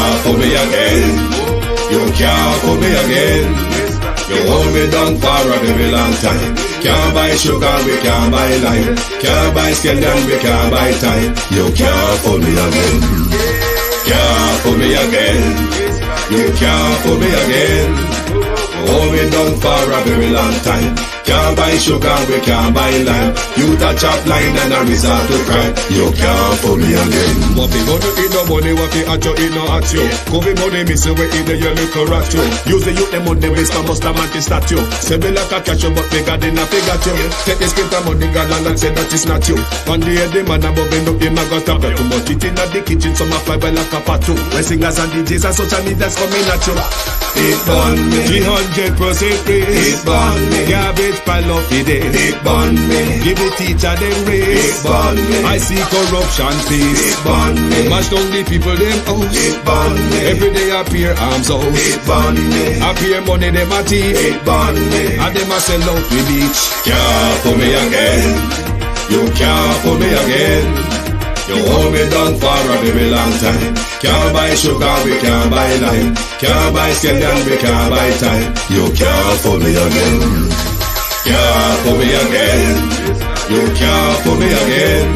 can't fool me again. You can't fool me again. You hold me down for a very long time. Can't buy sugar, we can't buy lime. Can't buy scallion, we can't buy time. You can't fool me again. Can't fool me again. You can't fool me again. You hold me down for a very long time. Can't buy sugar, we can't buy lime. You touch up line and a resort to crime. You can't fool me again. What we gonna eat no money, what we at you, eat no at you. Covid money, miss away in the your little rat you. Use the youth, the money, waste a must a man to statue. Say me like a catch you, but bigger than a figure you. Take the script of money, galang and say that is not you. One day the man above him up, him a got a bet. Too much it in the kitchen, some a fly by like a patu. When singers and DJs and social media's coming at you. It burn me. 300% raise. It burn me. Garbage pile up the day. It burn me. Give the teacher them raise. It burn me. I see corruption peace. It burn me. Mash down the people them house. It burn me. Every day appear arms out. It burn me. Appear money them a thief. It burn me. And them a sell out with each. Can't fool me again. You can't fool me again. You hold me down for a very long time. Can't buy sugar, we can't buy lime. Can't buy scallion, we can't buy time. You can't fool me again. Can't fool me again. You can't fool me again.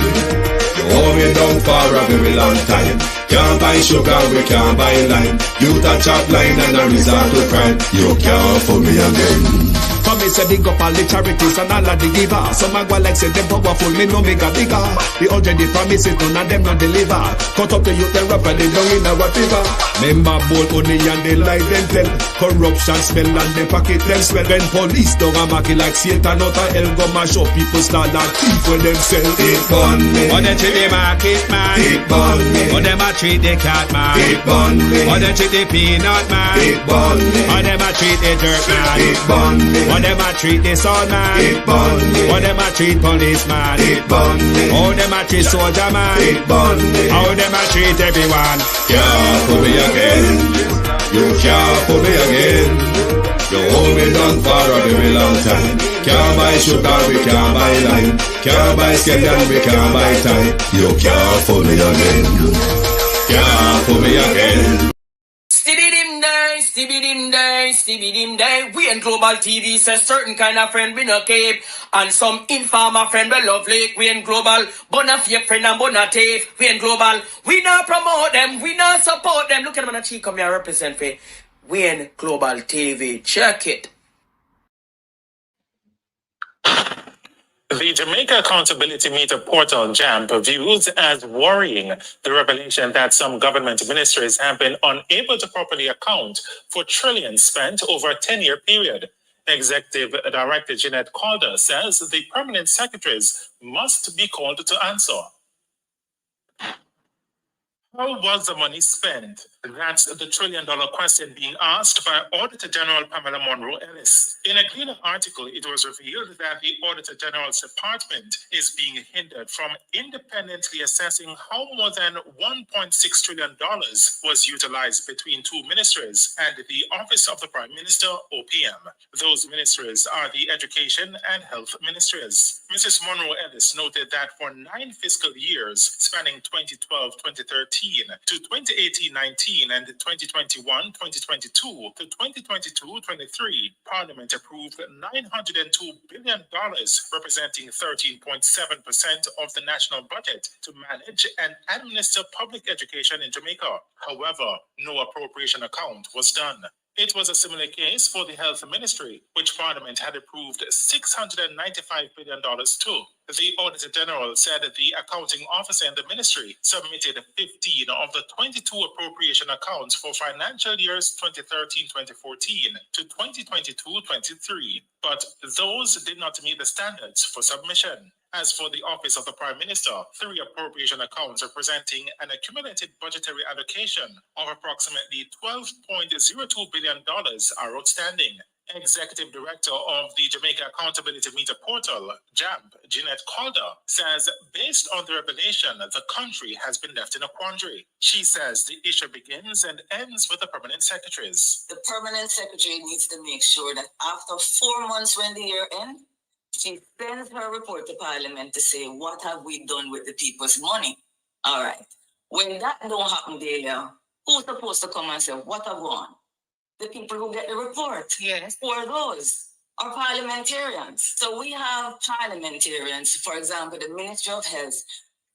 You hold me down for a very long time. Can't buy sugar, we can't buy lime. You touch up line and a resort to crime. You can't fool me again. Come me say big up all the charities and all of the givers. Some a go like say them powerful, me no make a bigger. The already promises, none of them not deliver. Cut up the youth, them rap and they down in our fever. Member bold money and they lie them tell. Corruption smell and they pocket them swell. When police don't a market like Satan out of hell, go mash up people start like thief when them sell. It burn me. Or them treat the market man. It burn me. Or them a treat the cat man. It burn me. Or them treat the peanut man. It burn me. Or them a treat the dirt man. It burn me. Or them a treat the sun man. It burn me. Or them a treat policeman. It burn me. How them a treat soldier man. It burn me. How them a treat everyone. Can't fool me again. You can't fool me again. You hold me down for a very long time. Can't buy sugar, we can't buy lime. Can't buy scallion, we can't buy time. You can't fool me again. Can't fool me again. Stibby-dim day. We in Global TV says certain kind of friend we no cape. And some informer friend we love Lake. We in Global, bona fake friend and bona tape. We in Global, we not promote them, we not support them. Look at them on the cheek, come here represent for. We in Global TV, check it. The Jamaica Accountability Meter portal, JAMP, views as worrying the revelation that some government ministries have been unable to properly account for trillions spent over a 10-year period. Executive Director Jeanette Calder says the permanent secretaries must be called to answer. How was the money spent? That's the trillion-dollar question being asked by Auditor General Pamela Monroe-Ellis. In a Gleaner article, it was revealed that the Auditor General's department is being hindered from independently assessing how more than $1.6 trillion was utilized between two ministries and the Office of the Prime Minister, OPM. Those ministries are the Education and Health Ministries. Mrs. Monroe-Ellis noted that for 9 fiscal years, spanning 2012-2013 to 2018-19, and 2021-2022 to 2022-23, Parliament approved $902 billion, representing 13.7% of the national budget, to manage and administer public education in Jamaica. However, no appropriation account was done. It was a similar case for the Health Ministry, which Parliament had approved $695 billion to. The Auditor General said the accounting officer in the ministry submitted 15 of the 22 appropriation accounts for financial years 2013-2014 to 2022-23, but those did not meet the standards for submission. As for the Office of the Prime Minister, 3 appropriation accounts representing an accumulated budgetary allocation of approximately $12.02 billion are outstanding. Executive Director of the Jamaica Accountability Meter Portal, JAMP, Jeanette Calder, says based on the revelation, the country has been left in a quandary. She says the issue begins and ends with the permanent secretaries. The permanent secretary needs to make sure that after 4 months when the year ends, she sends her report to Parliament to say, what have we done with the people's money? All right. When that don't happen there, Who's supposed to come and say, what have gone? The people who get the report. Yes. Who are those? Are parliamentarians. So we have parliamentarians, for example, the Ministry of Health,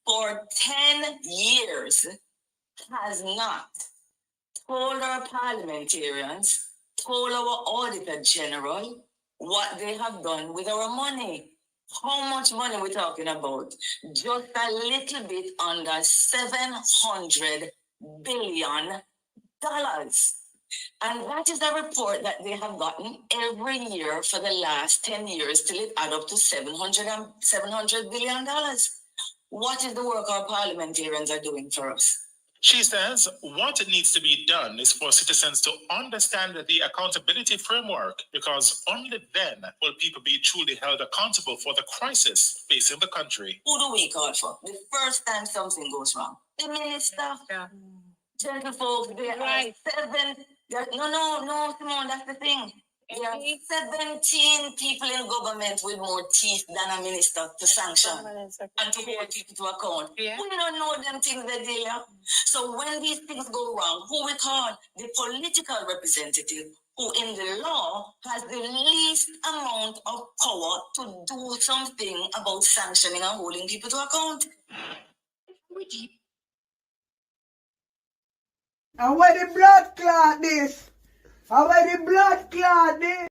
for 10 years has not told our parliamentarians, told our Auditor General what they have done with our money. How much money we're talking about? Just a little bit under $700 billion. And that is a report that they have gotten every year for the last 10 years till it add up to $700 billion. What is the work our parliamentarians are doing for us? She says what needs to be done is for citizens to understand the accountability framework, because only then will people be truly held accountable for the crisis facing the country. Who do we call for? The first time something goes wrong, the minister. Yeah. Gentle folks, there are seven. No, Simone, that's the thing. There are 17 people in government with more teeth than a minister to sanction and to hold people to account. Yeah. We don't know them things that they are. So when these things go wrong, who we call? The political representative who in the law has the least amount of power to do something about sanctioning and holding people to account. And where the blood clot this? And where the blood clot this?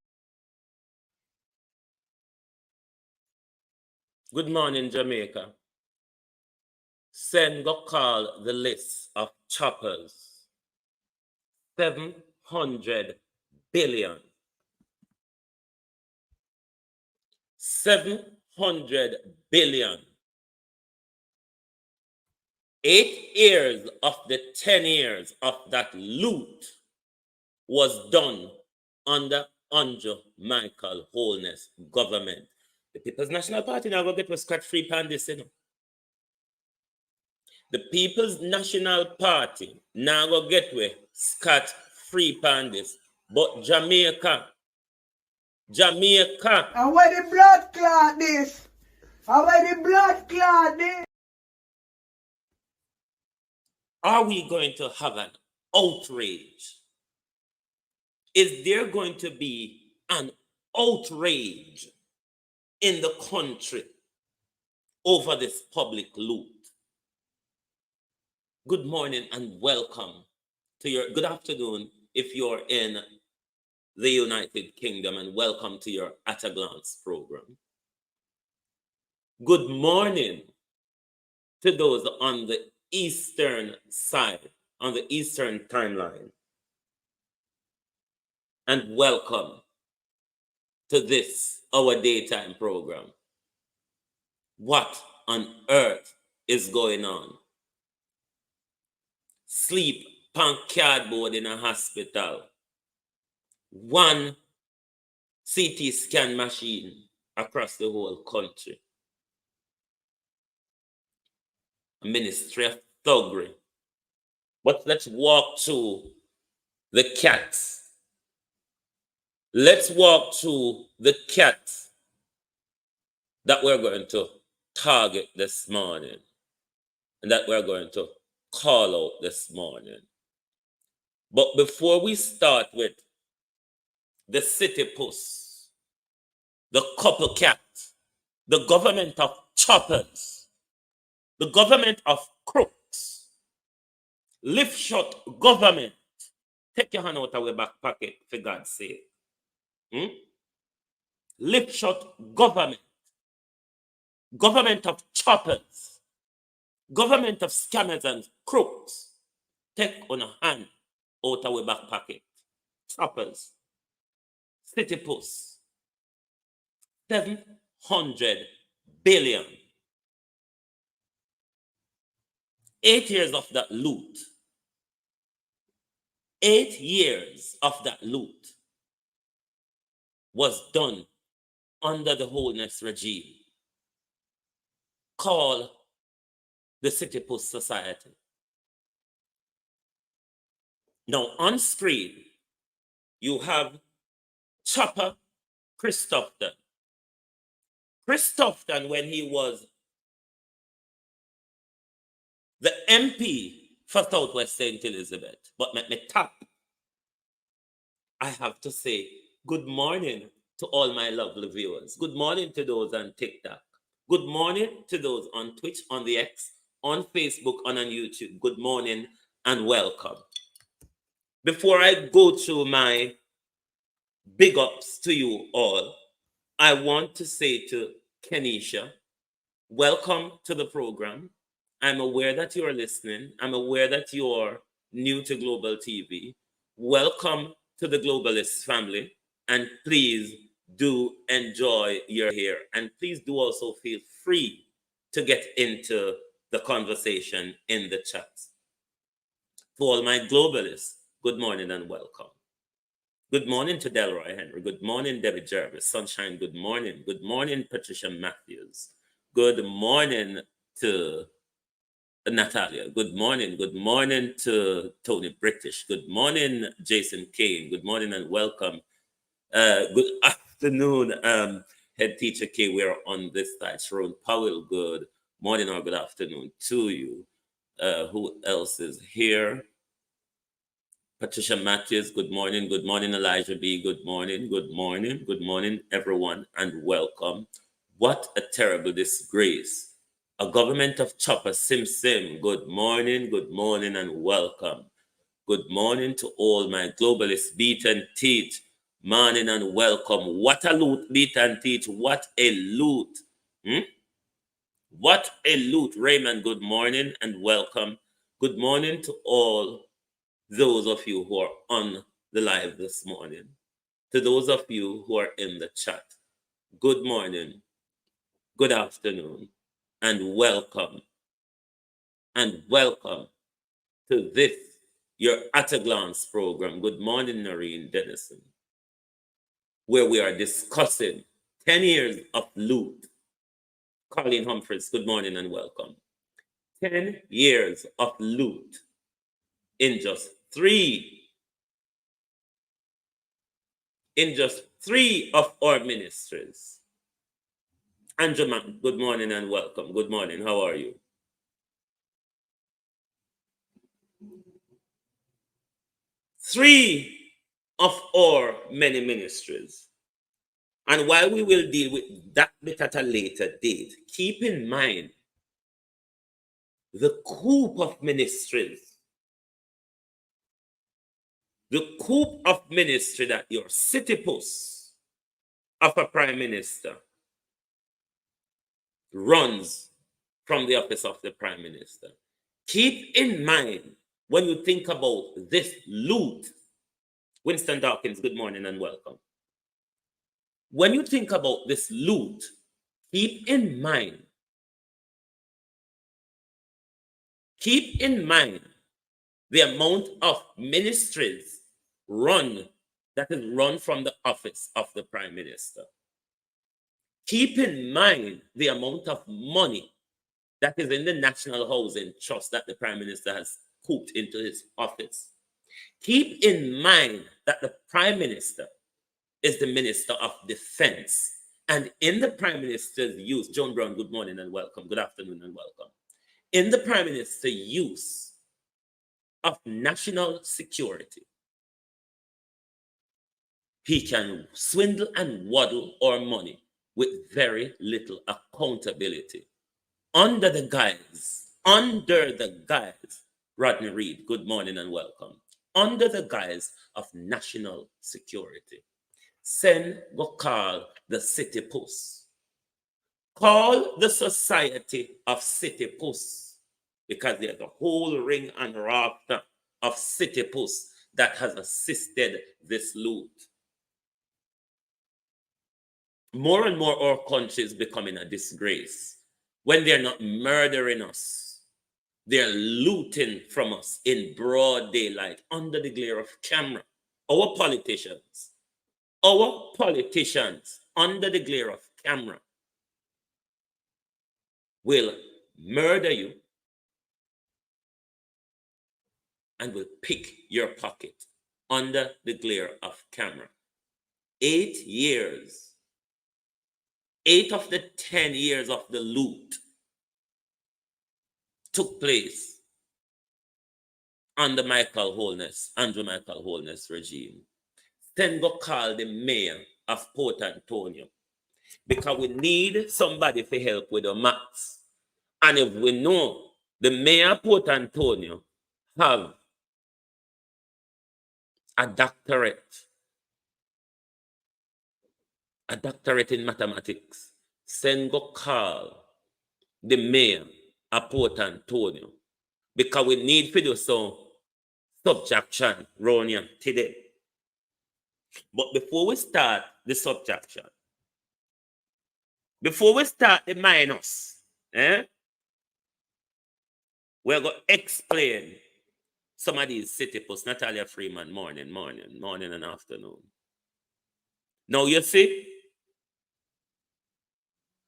Good morning, Jamaica. Send go call the list of choppers. 700 billion. 700 billion. 8 years of the 10 years of that loot was done under Michael Holness government. The People's National Party now go get a scratch-free pan this, you know. The People's National Party now go get with scot-free pan this. But Jamaica. And where the blood clot this? And where the blood clot this? Are we going to have an outrage? Is there going to be an outrage in the country over this public loot? Good morning and welcome to your, good afternoon if you're in the United Kingdom, and welcome to your At a Glance program. Good morning to those on the eastern side, on the eastern timeline. And welcome to this, our daytime program. What on earth is going on? Sleep on cardboard in a hospital. One CT scan machine across the whole country. A ministry of thuggery. But let's walk to the cats. Let's walk to the cats that we're going to target this morning and that we're going to call out this morning. But before we start with the city puss, the couple cat, the government of choppers, the government of crooks, lift shut government, take your hand out of your back pocket for God's sake. Lift shut government, government of choppers, government of scammers and crooks, take on a hand out of your back pocket. Choppers, city puss, 700 billion. 8 years of that loot. 8 years of that loot was done under the Holness regime. Call the City Post Society. Now on screen, you have Chopper Christopherson. Christopherson, when he was the MP for Southwest St. Elizabeth. But let me tap. I have to say good morning to all my lovely viewers. Good morning to those on TikTok. Good morning to those on Twitch, on the X, on Facebook, and on YouTube. Good morning and welcome. Before I go through my big ups to you all, I want to say to Kenisha, welcome to the program. I'm aware that you're listening. I'm aware that you're new to Global TV. Welcome to the Globalist family. And please do enjoy your here. And please do also feel free to get into the conversation in the chat. To all my globalists, good morning and welcome. Good morning to Delroy Henry. Good morning, Debbie Jervis. Sunshine, good morning. Good morning, Patricia Matthews. Good morning to Natalia. Good morning. Good morning to Tony British. Good morning, Jason Kane. Good morning and welcome. Good afternoon, Head Teacher K. We're on this side. Sharon Powell, good morning or good afternoon to you. Who else is here? Patricia Matthews, good morning. Good morning, Elijah B. Good morning. Good morning. Good morning, everyone, and welcome. What a terrible disgrace. A government of chopper, Sim Sim. Good morning, and welcome. Good morning to all my globalists, beat and teach. Morning and welcome. What a loot, beat and teach. What a loot. What a loot. Raymond, good morning and welcome. Good morning to all those of you who are on the live this morning. To those of you who are in the chat, good morning, good afternoon, and welcome. And welcome to this, your At a Glance program. Good morning, Noreen Dennison, where we are discussing 10 years of loot. Colleen Humphreys, good morning and welcome. 10 years of loot in just three of our ministries. Andrew, good morning and welcome. Good morning. How are you? Three of our many ministries. And while we will deal with that bit at a later date, keep in mind the coup of ministries. The coup of ministry that your city post of a prime minister runs from the office of the prime minister. Keep in mind when you think about this loot. Winston Dawkins, good morning and welcome. When you think about this loot, keep in mind the amount of ministries that is run from the office of the prime minister. Keep in mind the amount of money that is in the National Housing Trust that the prime minister has cooped into his office. Keep in mind that the prime minister is the minister of defense. And in the prime minister's use, Joan Brown, good morning and welcome. Good afternoon and welcome. In the prime minister's use of national security, he can swindle and waddle our money with very little accountability. Under the guise, Rodney Reed, good morning and welcome. Under the guise of national security, send go call the city post. Call the society of city posts, because there's a whole ring and rafter of city posts that has assisted this loot. More and more our country is becoming a disgrace. When they're not murdering us, they're looting from us in broad daylight under the glare of camera. Our politicians under the glare of camera will murder you and will pick your pocket under the glare of camera. 8 years. 8 of the 10 years of the loot took place under Andrew Michael Holness regime, then go call the mayor of Port Antonio because we need somebody for help with the maths. And if we know the mayor of Port Antonio have a doctorate in mathematics, then go call the mayor of Port Antonio because we need to do some subtraction around here today. But before we start the subtraction, before we start the minus, we're going to explain some of these city posts. Natalia Freeman, morning and afternoon. Now you see,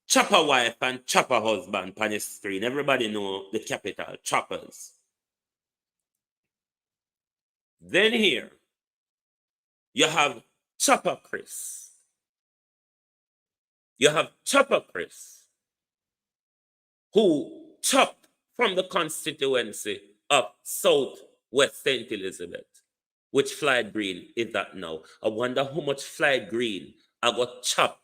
chopper wife and chopper husband on the screen. Everybody know the capital, choppers. Then here, you have Chopper Chris. You have Chopper Chris, who chopped from the constituency of Southwest St. Elizabeth, which Floyd Green is that now. I wonder how much Floyd Green I got chopped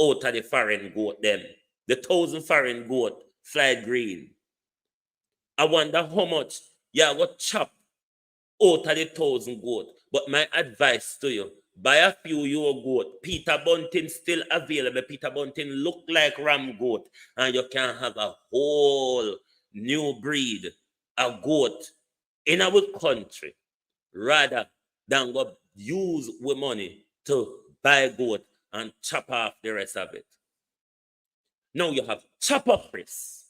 out of the foreign goat them. The 1,000 foreign goat, Floyd Green. I wonder how much you got chopped out of the 1,000 goat. But my advice to you, buy a few your goat. Peter Bunting still available. Peter Bunting look like ram goat. And you can have a whole new breed of goat in our country rather than go use with money to buy goat and chop off the rest of it. Now you have Chopper Chris,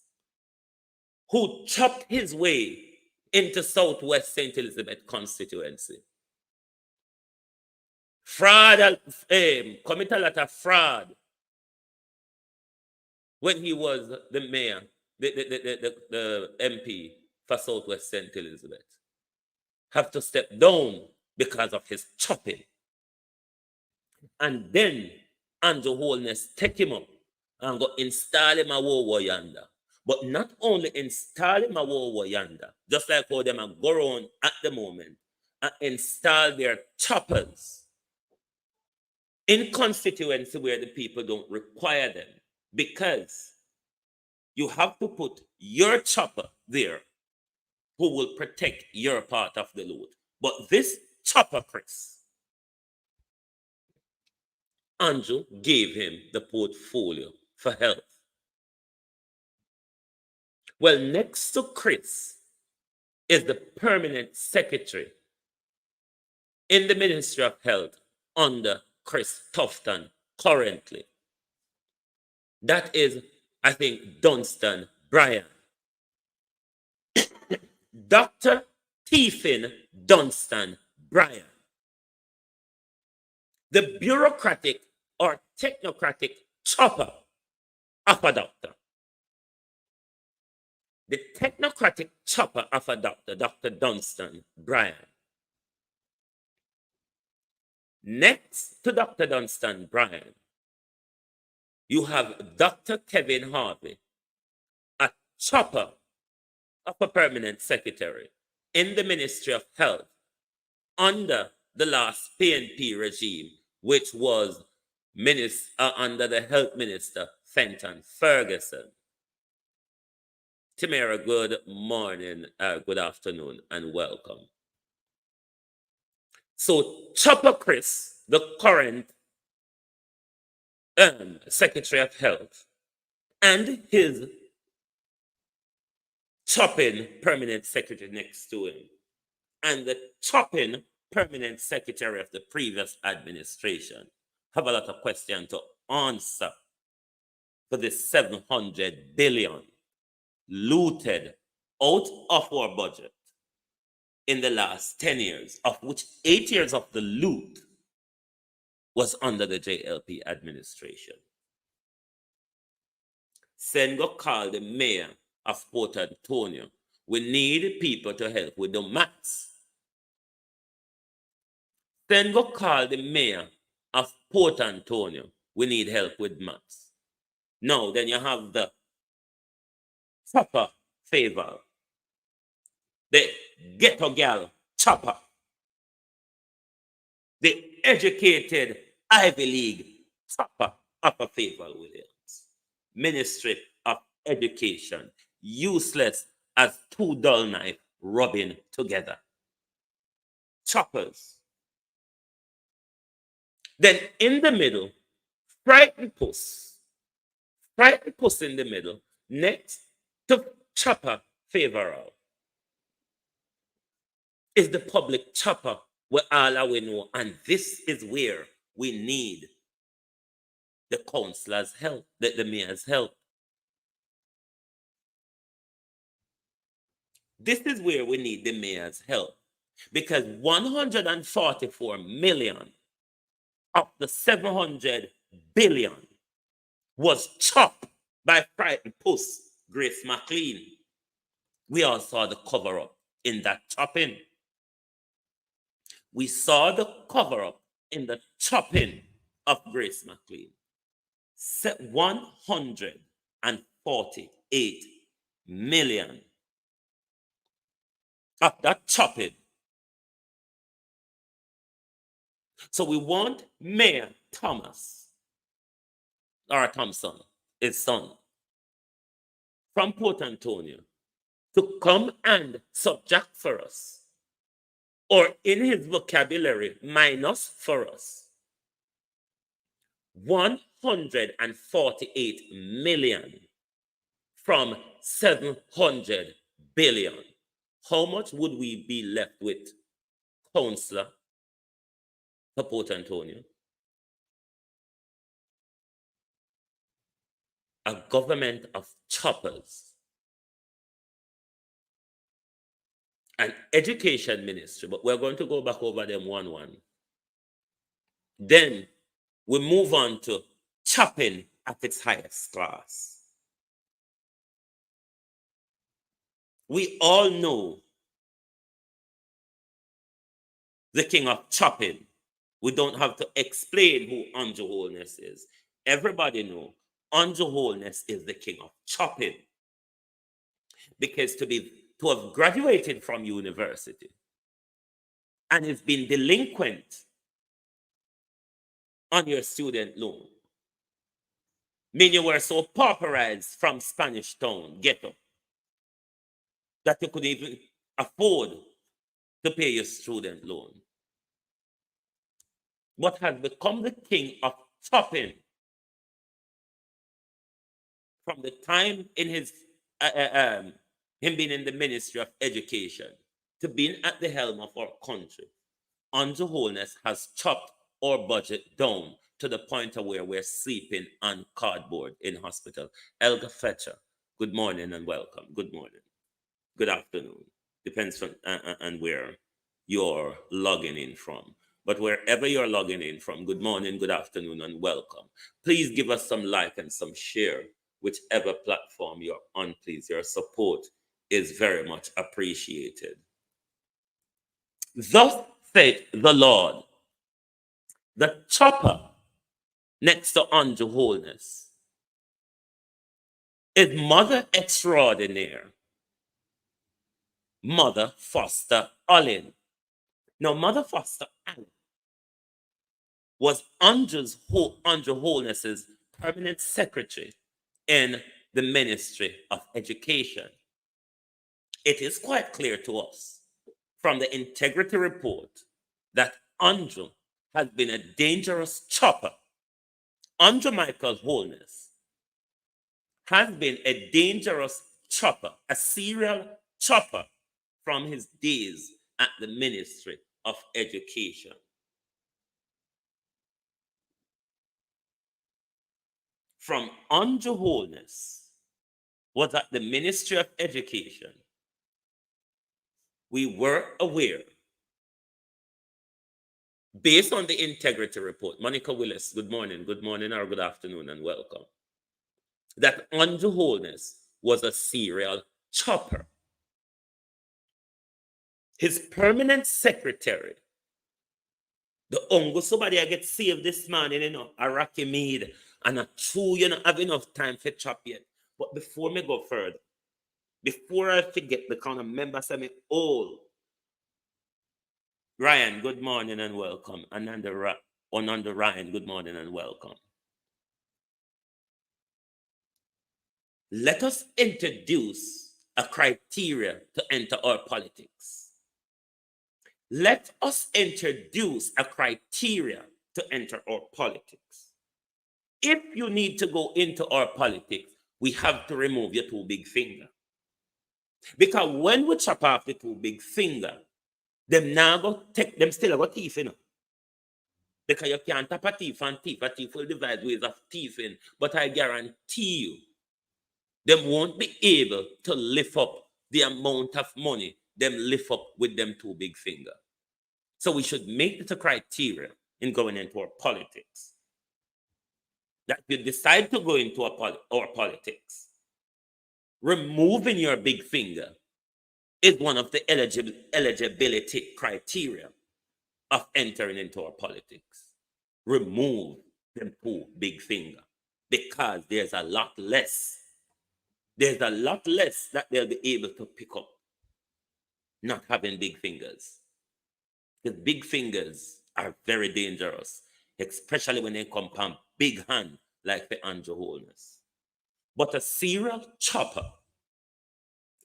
who chopped his way into Southwest St. Elizabeth constituency. Fraud, commit a lot of fraud when he was the mayor, the MP for Southwest St. Elizabeth. Have to step down because of his chopping. And then Andrew Holness take him up and go install him a war yonder. But not only install him a war yonder, just like how them are go around at the moment and install their choppers in constituency where the people don't require them, because you have to put your chopper there who will protect your part of the load. But this Chopper Chris, Andrew gave him the portfolio for health. Well, next to Chris is the permanent secretary in the Ministry of Health under Chris Tufton currently. That is, I think, Dunstan Bryan. Dr. Tiffin Dunstan Bryan. The bureaucratic or technocratic chopper of a doctor. The technocratic chopper of a doctor, Dr. Dunstan Bryan. Next to Dr. Dunstan Bryan, you have Dr. Kevin Harvey, a chopper of a permanent secretary in the Ministry of Health under the last PNP regime, which was under the Health Minister, Fenton Ferguson. Tamara, good morning, good afternoon, and welcome. So Chopper Chris, the current Secretary of Health, and his chopping permanent secretary next to him, and the chopping permanent secretary of the previous administration have a lot of questions to answer for this 700 billion looted out of our budget in the last 10 years, of which 8 years of the loot was under the JLP administration. Sengo called the mayor of Port Antonio. We need people to help with the maths. Sengo called the mayor of Port Antonio. We need help with maths. Now, then you have the proper favor. The ghetto gal chopper, the educated Ivy League chopper of a Favor Williams. Ministry of Education, useless as two dull knives rubbing together. Choppers. Then in the middle, frightened puss in the middle, next to chopper Favorable is the public chopper where all we know, and this is where we need the councillor's help, the mayor's help. This is where we need the mayor's help, because 144 million of the 700 billion was chopped by frightened puss Grace McLean. We all saw the cover up in that chopping. We saw the cover up in the chopping of Grace McLean. 148 million of that chopping. So we want Mayor Thomas, or Thompson, his son, from Port Antonio, to come and subject for us, or in his vocabulary, minus for us, 148 million from 700 billion. How much would we be left with, councillor, for Port Antonio? A government of choppers. An education ministry, but we're going to go back over them one. Then we move on to chopping at its highest class. We all know the king of chopping. We don't have to explain who Andrew Holness is. Everybody knows Andrew Holness is the king of chopping. Because to have graduated from university and has been delinquent on your student loan, mean you were so pauperized from Spanish Town ghetto that you couldn't even afford to pay your student loan, but has become the king of chopping from the time in his him being in the Ministry of Education to being at the helm of our country. Andrew Holness has chopped our budget down to the point of where we're sleeping on cardboard in hospital. Elga Fletcher, good morning and welcome. Good morning. Good afternoon. Depends on and where you're logging in from. But wherever you're logging in from, good morning, good afternoon, and welcome. Please give us some like and some share, whichever platform you're on, please. Your support is very much appreciated. Thus saith the Lord, the chopper next to Andrew Holness is Mother Extraordinaire, Mother Foster Allen. Now, Mother Foster Allen was Andrew Holness's permanent secretary in the Ministry of Education. It is quite clear to us from the integrity report that Andrew has been a dangerous chopper. Andrew Michael Holness has been a dangerous chopper, a serial chopper from his days at the Ministry of Education. From Andrew Holness was at the Ministry of Education, we were aware, based on the integrity report, Monica Willis, good morning or good afternoon and welcome, that Andrew Holness was a serial chopper. His permanent secretary, the uncle, somebody I get saved this morning, a Rocky Mead, and a true, you don't have enough time for chop yet. But before me go further, before I forget, the kind of members say me old, Ryan, good morning and welcome. Ananda Ryan, good morning and welcome. Let us introduce a criteria to enter our politics. Let us introduce a criteria to enter our politics. If you need to go into our politics, we have to remove your two big finger. Because when we chop off the two big finger, them now go take them still got teeth in. Because you can't tap a thief and thief. A thief will devise ways of thieving. But I guarantee you, them won't be able to lift up the amount of money them lift up with them two big finger. So we should make it a criteria in going into our politics. That if you decide to go into our politics, removing your big finger is one of the eligibility criteria of entering into our politics. Remove them two big finger because there's a lot less that they'll be able to pick up not having big fingers. Because big fingers are very dangerous, especially when they come from big hand like the Andrew Holness. But a serial chopper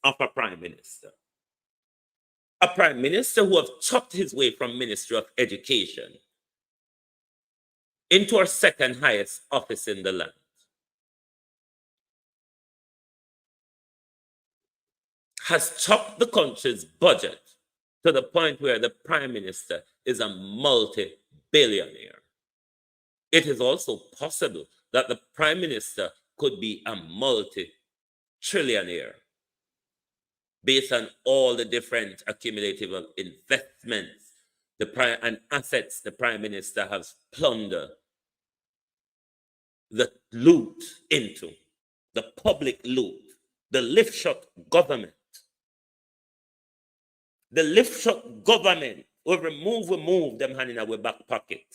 of a prime minister, a prime minister who have chopped his way from Ministry of Education into our second highest office in the land, has chopped the country's budget to the point where the prime minister is a multi-billionaire. It is also possible that the prime minister could be a multi-trillionaire based on all the different accumulative investments and assets the prime minister has plundered the loot into, the public loot, the lift shot government. The lift shot government will remove them hand in our back pocket.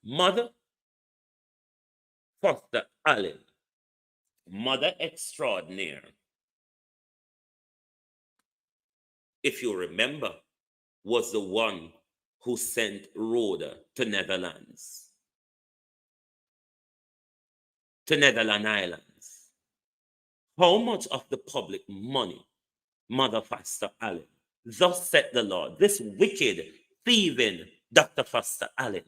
Mother Foster Allen, mother extraordinaire, if you remember, was the one who sent Rhoda to Netherlands, to Netherland Islands. How much of the public money Mother Foster Allen, thus said the Lord, this wicked, thieving Dr. Foster Allen,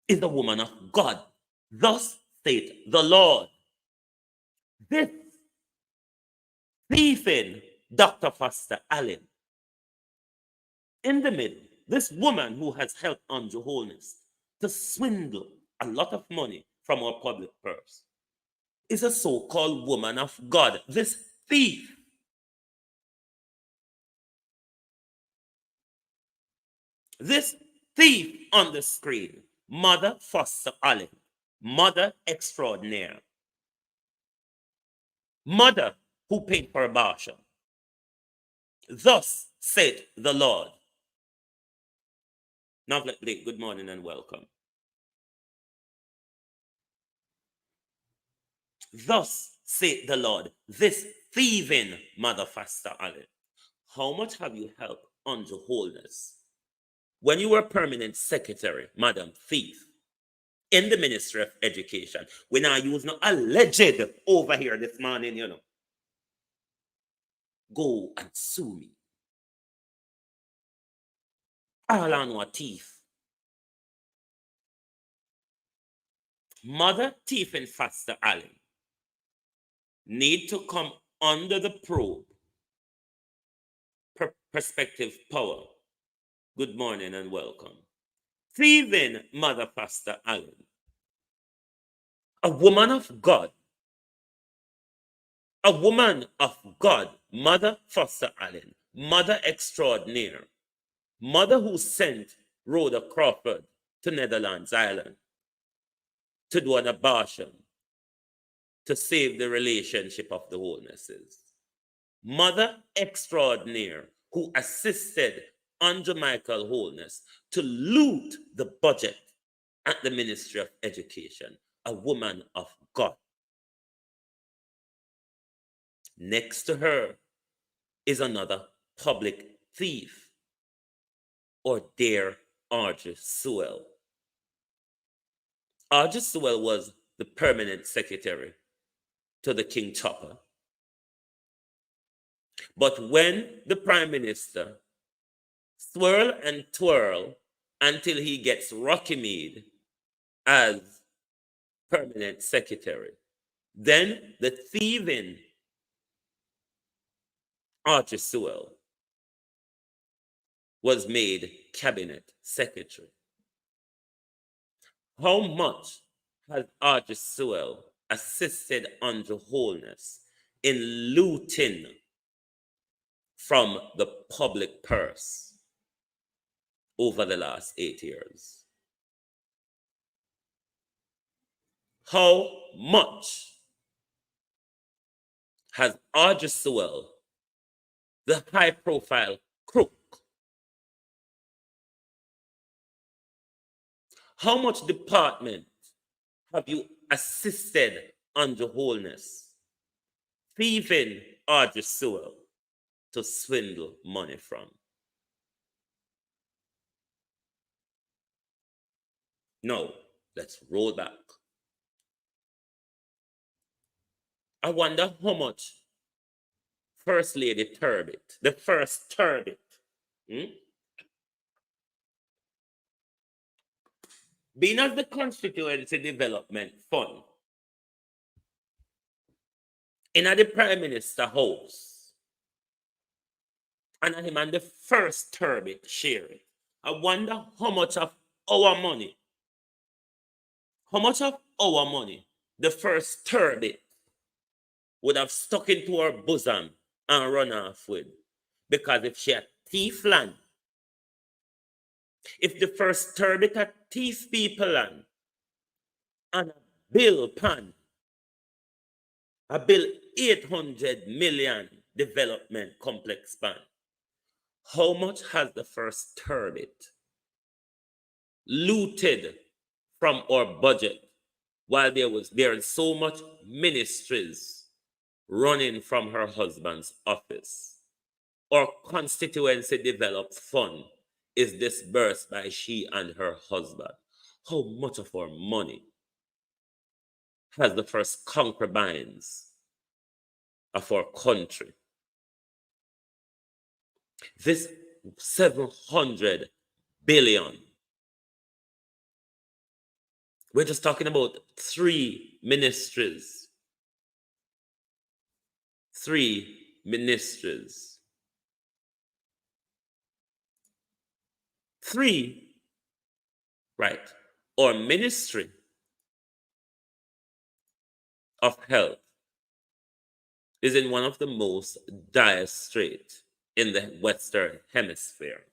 is a woman of God. Thus saith the Lord. This thieving Dr. Foster Allen, in the middle, this woman who has helped Andrew Holness to swindle a lot of money from our public purse, is a so-called woman of God. This thief. This thief on the screen, Mother Foster Allen, mother extraordinaire, mother who paid for abortion. Thus said the Lord. Now, Blake, good morning and welcome. Thus said the Lord, this thieving Mother Foster Allen, how much have you helped Andrew Holness when you were permanent secretary, Madam Thief, in the Ministry of Education? When I use no alleged over here this morning, you know. Go and sue me. All on what thief. Mother Thief and Foster Allen need to come under the probe. Perspective Power. Good morning and welcome. Thieving Mother Foster Allen, a woman of God, Mother Foster Allen, mother extraordinaire, mother who sent Rhoda Crawford to Netherlands Island to do an abortion to save the relationship of the Holnesses. Mother extraordinaire who assisted Andrew Michael Holness to loot the budget at the Ministry of Education, a woman of God. Next to her is another public thief, or Dare Argy Sewell. Argy Sewell was the permanent secretary to the King Chopper. But when the Prime Minister swirl and twirl until he gets Rockymede as permanent secretary, then the thieving Argy Sewell was made cabinet secretary. How much has Argy Sewell assisted Andrew Holness in looting from the public purse over the last 8 years? How much has Argy Sewell, the high-profile crook, how much department have you assisted Andrew Holness thieving Argy Sewell to swindle money from? No, let's roll back. I wonder how much First Lady Turbot, the first Turbot, being as the Constituency Development Fund in the Prime Minister house, and him and the first Turbot share it. I wonder how much of our money, the first Turbot would have stuck into her bosom and run off with. Because if she had thief land, if the first Turbot had thief people land, and a bill pan, a bill 800 million development complex pan, how much has the first Turbot looted from our budget while there is so much ministries running from her husband's office? Our constituency developed fund is disbursed by she and her husband. How much of our money has the first concubines of our country? This 700 billion. We're just talking about 3 ministries. 3 ministries. 3, right, or Ministry of Health is in one of the most dire straits in the Western Hemisphere.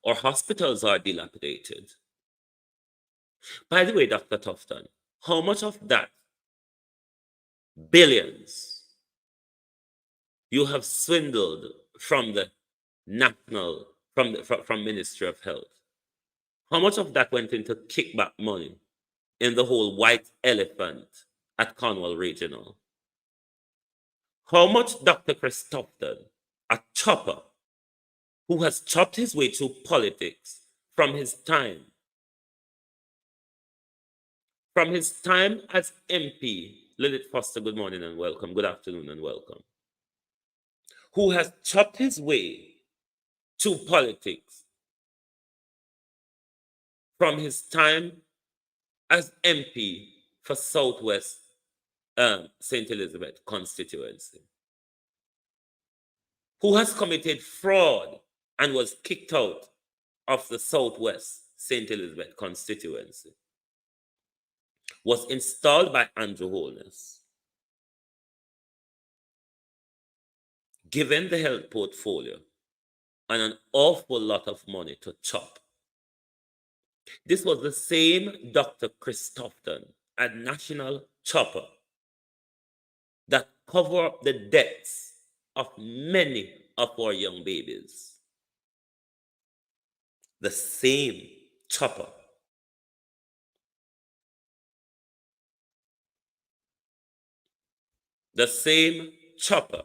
Our hospitals are dilapidated. By the way, Dr. Tufton, how much of that billions you have swindled from the national, from Ministry of Health? How much of that went into kickback money in the whole white elephant at Cornwall Regional? How much Dr. Chris Tufton, a chopper who has chopped his way through politics from his time as MP, Lilith Foster, good morning and welcome, good afternoon and welcome, who has chopped his way through politics from his time as MP for Southwest St. Elizabeth constituency, who has committed fraud and was kicked out of the Southwest St. Elizabeth constituency, was installed by Andrew Holness, given the health portfolio and an awful lot of money to chop. This was the same Dr. Chris Tufton, a national chopper, that covered up the deaths of many of our young babies. The same chopper. the same chopper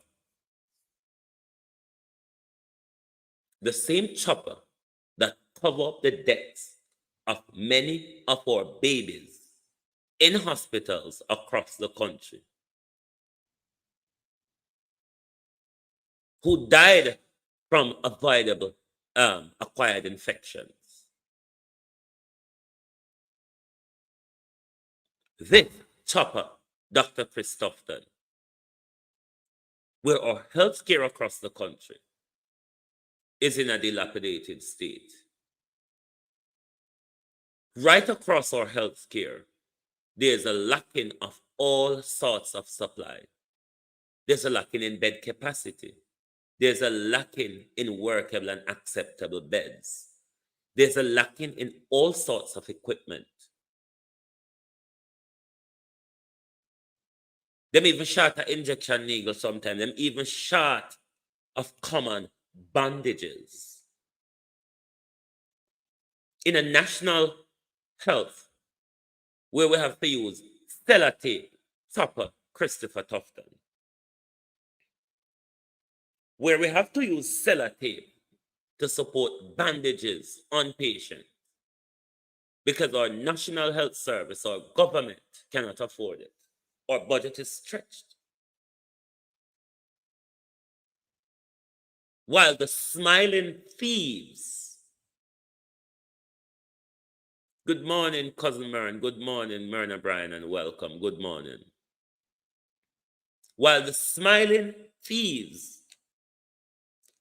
that cover up the deaths of many of our babies in hospitals across the country who died from avoidable acquired infections. This chopper, Dr. Christopherson, where our healthcare across the country is in a dilapidated state. Right across our healthcare, there's a lacking of all sorts of supply. There's a lacking in bed capacity. There's a lacking in workable and acceptable beds. There's a lacking in all sorts of equipment. Them even short of injection needles sometimes. Them even short of common bandages. In a national health, where we have to use sellotape, Topper, Christopher Tufton, where we have to use sellotape to support bandages on patients because our National Health Service or government cannot afford it. Our budget is stretched. While the smiling thieves, good morning, Cousin Myrn, good morning, Myrna Bryan, and welcome, good morning. While the smiling thieves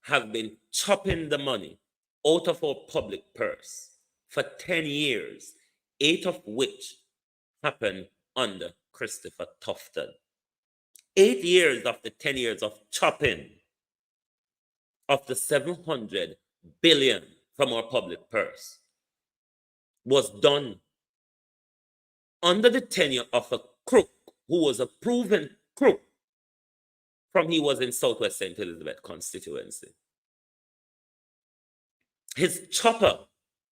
have been chopping the money out of our public purse for 10 years, 8 of which happened under Christopher Tufton. 8 years of the 10 years of chopping of the 700 billion from our public purse was done under the tenure of a crook who was a proven crook from he was in Southwest St. Elizabeth constituency. His chopper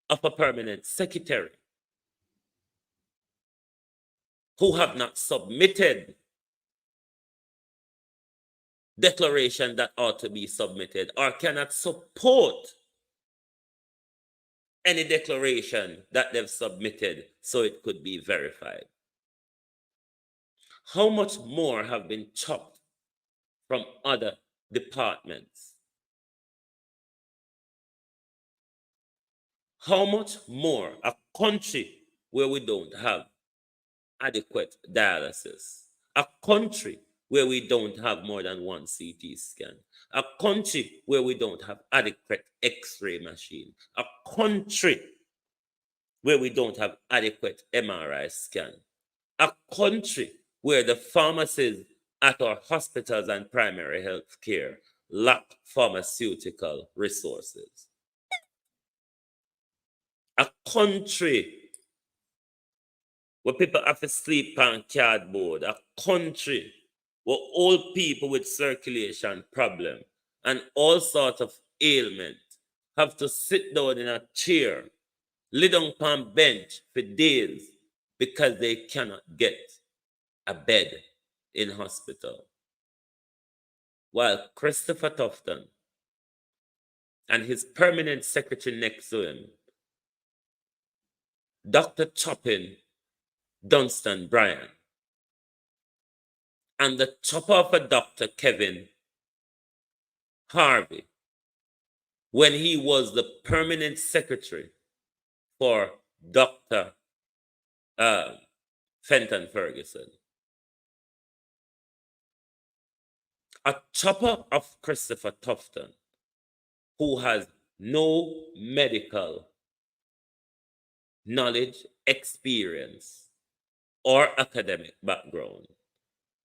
of a permanent secretary who have not submitted declaration that ought to be submitted or cannot support any declaration that they've submitted so it could be verified. How much more have been chopped from other departments? How much more a country where we don't have adequate dialysis, a country where we don't have more than one CT scan, a country where we don't have adequate X-ray machine, a country where we don't have adequate MRI scan, a country where the pharmacies at our hospitals and primary health care lack pharmaceutical resources, a country where people have to sleep on cardboard, a country where old people with circulation problem and all sorts of ailment have to sit down in a chair, lay down on a bench for days because they cannot get a bed in hospital. While Christopher Tufton and his permanent secretary next to him, Dr. Chopin Dunstan Bryan, and the chopper of a Dr. Kevin Harvey, when he was the permanent secretary for Dr. Fenton Ferguson. A chopper of Christopher Tufton, who has no medical knowledge, experience, or academic background,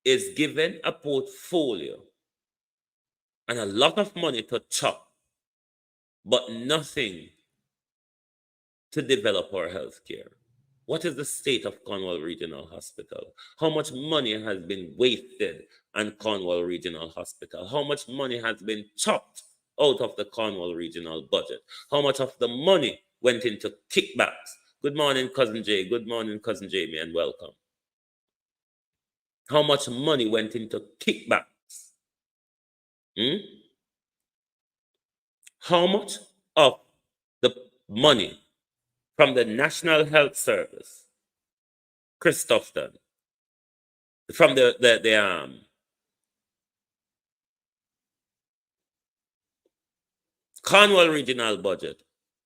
is given a portfolio and a lot of money to chop, but nothing to develop our healthcare. What is the state of Cornwall Regional Hospital? How much money has been wasted on Cornwall Regional Hospital? How much money has been chopped out of the Cornwall Regional budget? How much of the money went into kickbacks? Good morning, Cousin Jay. Good morning, Cousin Jamie, and welcome. how much money went into kickbacks? How much of the money from the National Health Service, Christopherson, from the Cornwall regional budget,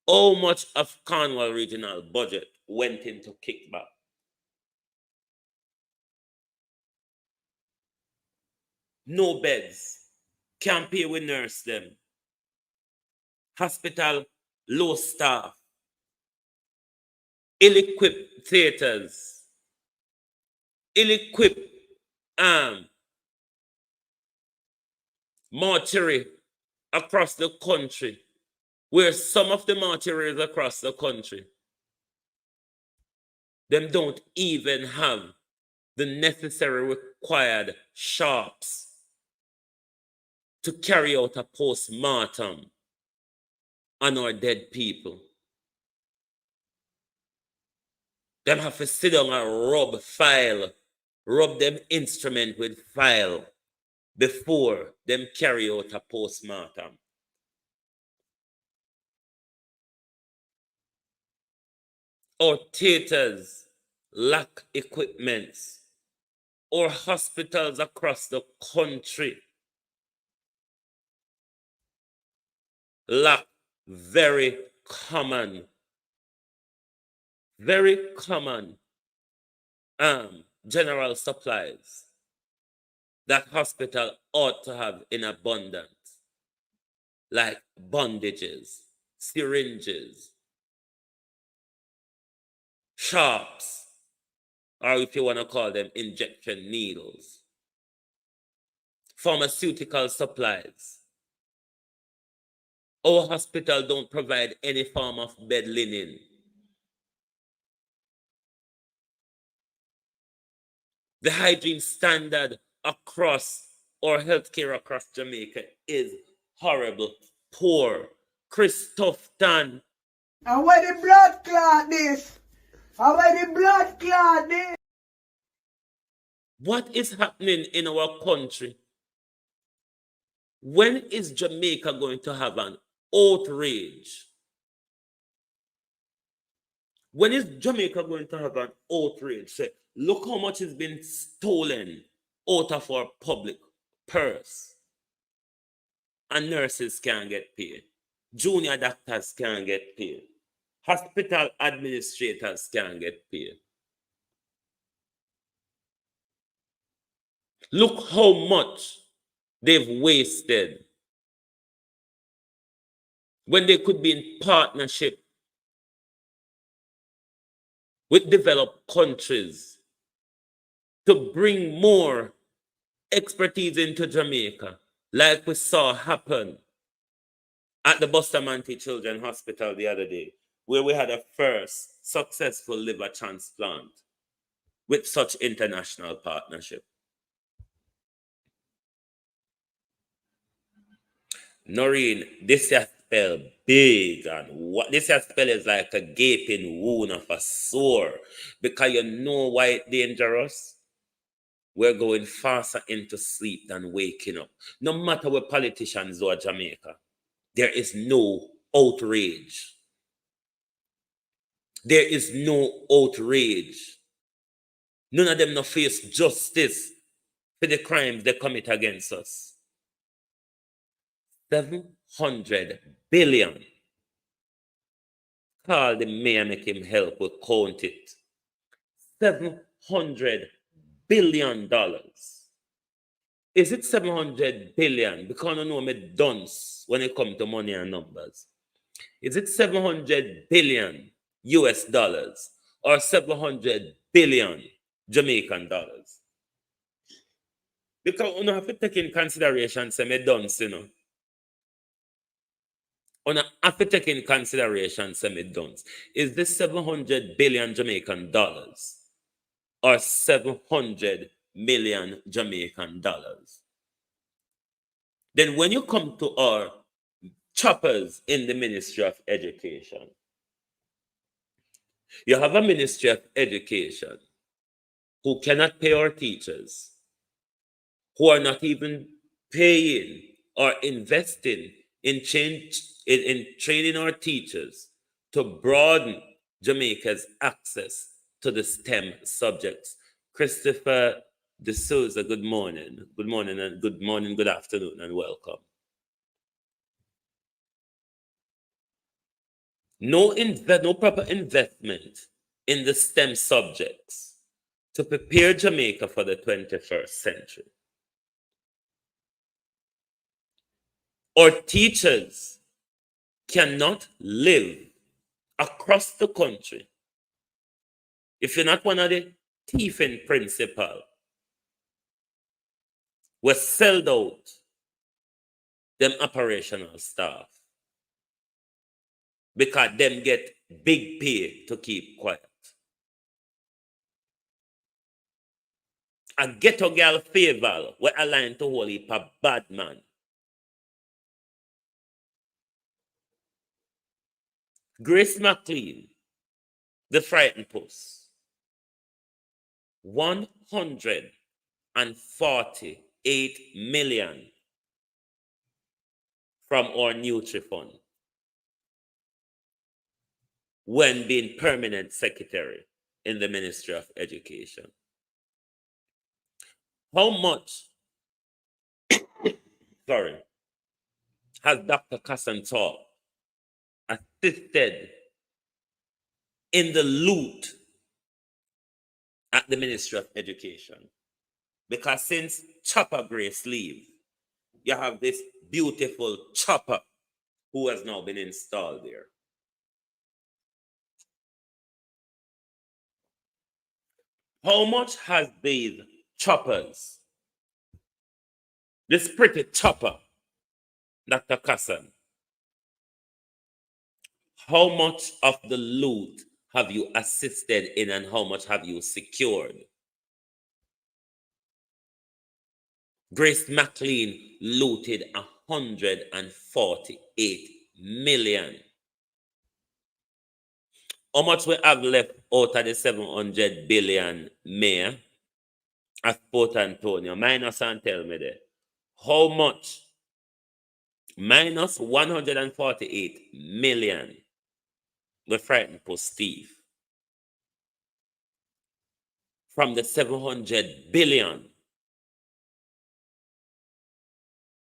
how much of Cornwall regional budget went into kickback? No beds, can't pay with nurse them. Hospital, low staff, ill-equipped theaters, ill-equipped mortuary across the country, where some of the mortuaries across the country, them don't even have the necessary required sharps to carry out a post-mortem on our dead people. Them have to sit down and rub them instrument with file before them carry out a post-mortem. Our theaters lack equipments. Our hospitals across the country lack very common general supplies that hospital ought to have in abundance, like bandages, syringes, sharps, or if you want to call them injection needles, pharmaceutical supplies. Our hospital don't provide any form of bed linen. The hygiene standard across our healthcare across Jamaica is horrible, poor. Christopherson. And where the blood clot this? And where the blood clot this? What is happening in our country? When is Jamaica going to have an outrage? When is Jamaica going to have an outrage? Say, look how much has been stolen out of our public purse. And nurses can't get paid. Junior doctors can't get paid. Hospital administrators can't get paid. Look how much they've wasted when they could be in partnership with developed countries to bring more expertise into Jamaica, like we saw happen at the Bustamante Children's Hospital the other day, where we had a first successful liver transplant with such international partnership. Noreen, this has spell big, and what this has spell is like a gaping wound of a sore, because you know why it's dangerous? We're going faster into sleep than waking up. No matter what politicians do at Jamaica, there is no outrage. There is no outrage. None of them no face justice for the crimes they commit against us. 700 billion. Call the mayor, make him help, we'll count it. $700 billion. Is it 700 billion? Because I know me dunce when it comes to money and numbers. Is it 700 billion US dollars or 700 billion Jamaican dollars? Because you have to take in consideration, say me dunce, you know. You have to take in consideration, say me dunce. Is this 700 billion Jamaican dollars or 700 million Jamaican dollars? Then when you come to our choppers in the Ministry of Education, you have a Ministry of Education who cannot pay our teachers, who are not even paying or investing in training our teachers to broaden Jamaica's access to the STEM subjects. Christopher D'Souza, good morning. Good morning, good afternoon, and welcome. No proper investment in the STEM subjects to prepare Jamaica for the 21st century. Our teachers cannot live across the country if you're not one of the thieving principal. We sold out them operational staff because them get big pay to keep quiet. A ghetto girl favor we align to whole heap of bad man. Grace McLean, the frightened post, 148 million from our Nutri-Fund when being permanent secretary in the Ministry of Education. How much, has Dr. Kassantor assisted in the loot at the Ministry of Education? Because since Chopper Grace leave, you have this beautiful chopper who has now been installed there. How much has these choppers, this pretty chopper, Dr. Kassan, how much of the loot have you assisted in and how much have you secured? Grace McLean looted 148 million. How much we have left out of the 700 billion mayor at Port Antonio? Minus and tell me there. How much? Minus 148 million. We're frightened for Steve. From the 700 billion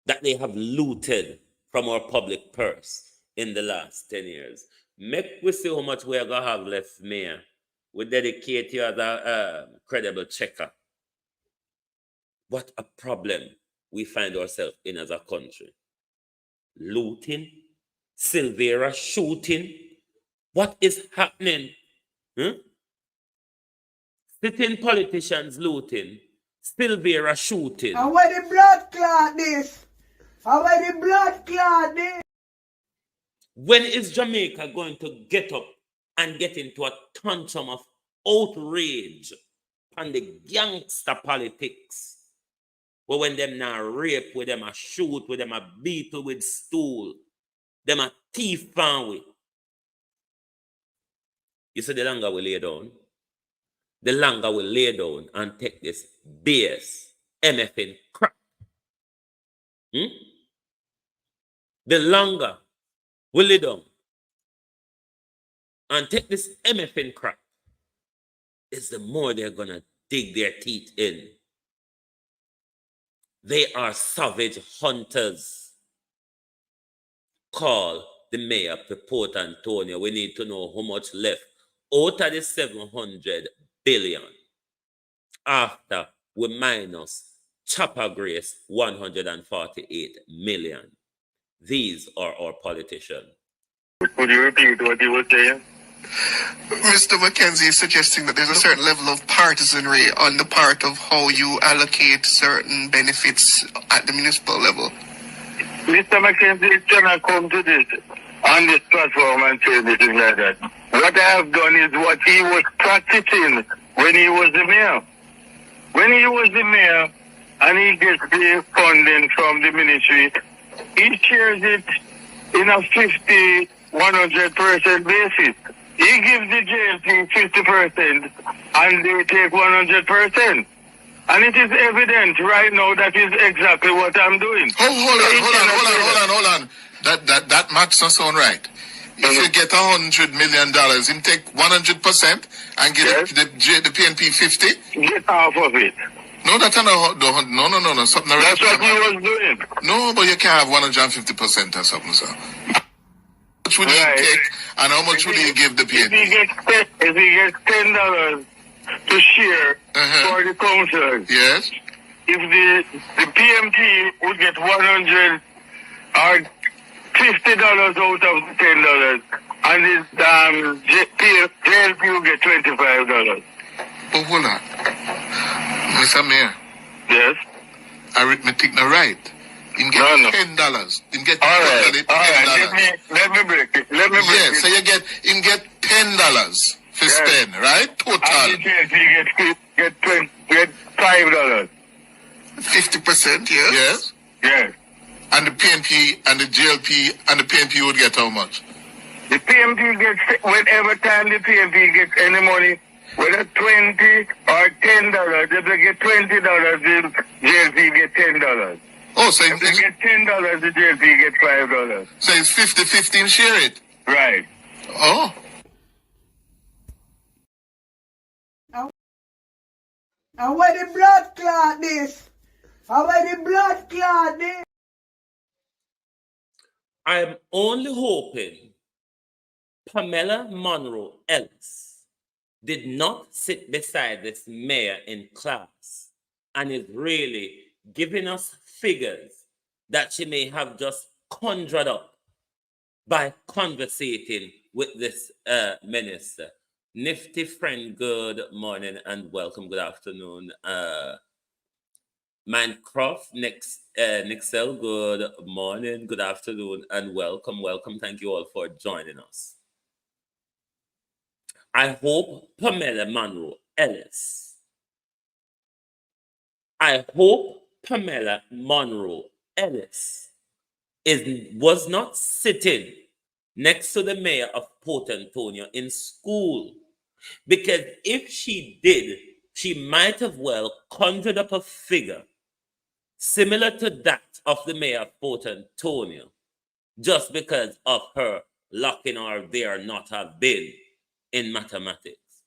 that they have looted from our public purse in the last 10 years. Make we see how much we are going to have left, Mayor. We dedicate you as a credible checker. What a problem we find ourselves in as a country. Looting, Silvera shooting. What is happening? Sitting politicians looting, Silvera shooting. And where the blood clot this? And where the blood clot this? When is Jamaica going to get up and get into a tantrum of outrage on the gangster politics? But when them now rape, with them a shoot, with them a beat with stool, them a thief fan with. You see, the longer we lay down, the longer we lay down and take this BS, MFN crap. The longer we lay down and take this MFN crap, is the more they're going to dig their teeth in. They are savage hunters. Call the mayor of Port Antonio. We need to know how much left out of the 700 billion after we minus Chopper Grace 148 million. These are our politicians. Could you repeat what you were saying? Mr. McKenzie is suggesting that there's a certain level of partisanry on the part of how you allocate certain benefits at the municipal level. Mr. McKenzie cannot come to this on this platform and say anything like that. What I have done is what he was practicing when he was the mayor. When he was the mayor and he gets the funding from the ministry, he shares it in a 50, 100% basis. He gives the JLP 50% and they take 100%. And it is evident right now that is exactly what I'm doing. Hold on. That maths not sound right. If you get $100 million, him take 100% and get the PNP 50. Get half of it. No, that's not no. Something that's what he was doing. No, but you can't have 150% or something, sir. How much would he take and how much would he give the PNP? If he gets $10 to share for the council, yes. If the PMP would get 100 or $50 out of the $10, and his JLP will get $25. But hold on, Mr. Mayor. Yes. Arithmetic not right. Him get $10. Him get all right. Let me break it. Yes, so him get $10 for spend, right? Total. And the JLP get $5. 50%, yes. Yes. And the PNP and the JLP and the PNP would get how much? The PNP gets, whenever time the PNP gets any money, whether $20 or $10, if they get $20, the JLP get $10. Oh, so if they get $10, the JLP get $5. So it's 50-50 share it? Right. Oh. And where the blood clot this? And where the blood clot this? I'm only hoping Pamela Monroe Ellis did not sit beside this mayor in class and is really giving us figures that she may have just conjured up by conversating with this minister. Nifty friend, good morning and welcome. Good afternoon. Mancroft, Nixel, good morning, good afternoon, and welcome. Thank you all for joining us. I hope Pamela Monroe Ellis, was not sitting next to the mayor of Port Antonio in school, because if she did, she might have well conjured up a figure similar to that of the mayor of Port Antonio, just because of her locking or there not have been in mathematics.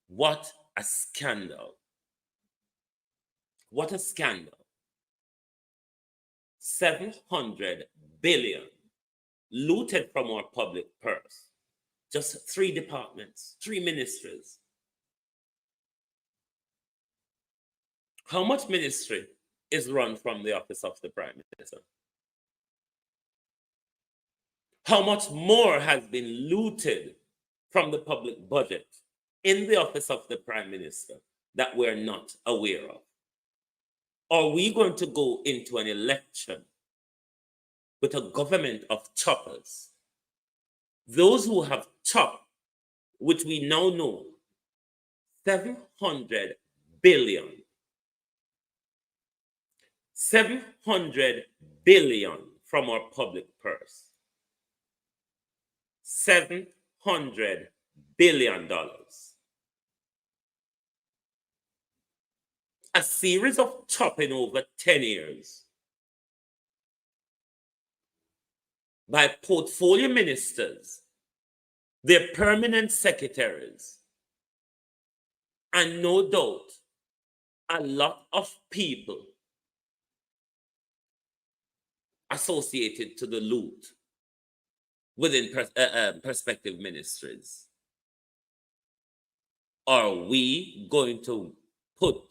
What a scandal. What a scandal. 700 billion looted from our public purse. Just 3 departments, 3 ministries. How much ministry is run from the office of the Prime Minister? How much more has been looted from the public budget in the office of the Prime Minister that we're not aware of? Are we going to go into an election with a government of choppers? Those who have chopped, which we now know, 700 billion. 700 billion from our public purse. $700 billion. A series of chopping over 10 years by portfolio ministers, their permanent secretaries, and no doubt a lot of people associated to the loot within prospective ministries. Are we going to put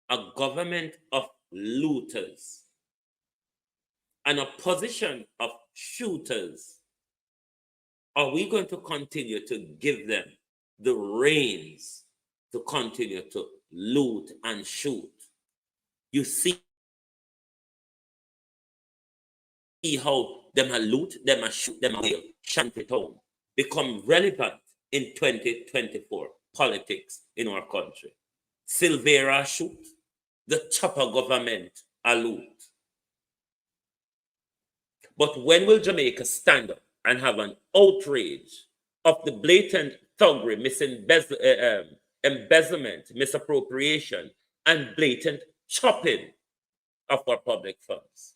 a government of looters and a position of shooters? Are we going to continue to give them the reins to continue to loot and shoot? You see how them a loot, them a shoot, them a kill, Shantytown become relevant in 2024 politics in our country. Silvera shoot, the chopper government a loot. But when will Jamaica stand up and have an outrage of the blatant thuggery, embezzlement, misappropriation, and blatant chopping of our public funds.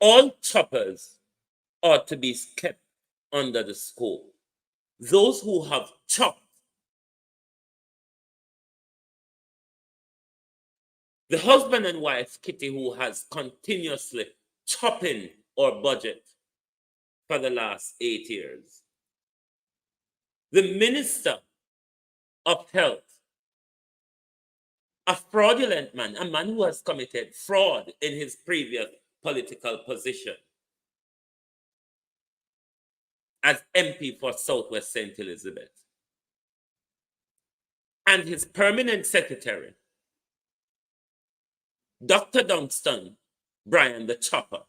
All choppers ought to be kept under the scope. Those who have chopped the husband and wife kitty who has continuously chopping our budget for the last 8 years. The Minister of Health, a fraudulent man, a man who has committed fraud in his previous political position as MP for Southwest St. Elizabeth, and his permanent secretary, Dr. Dunstan, Brian the Chopper.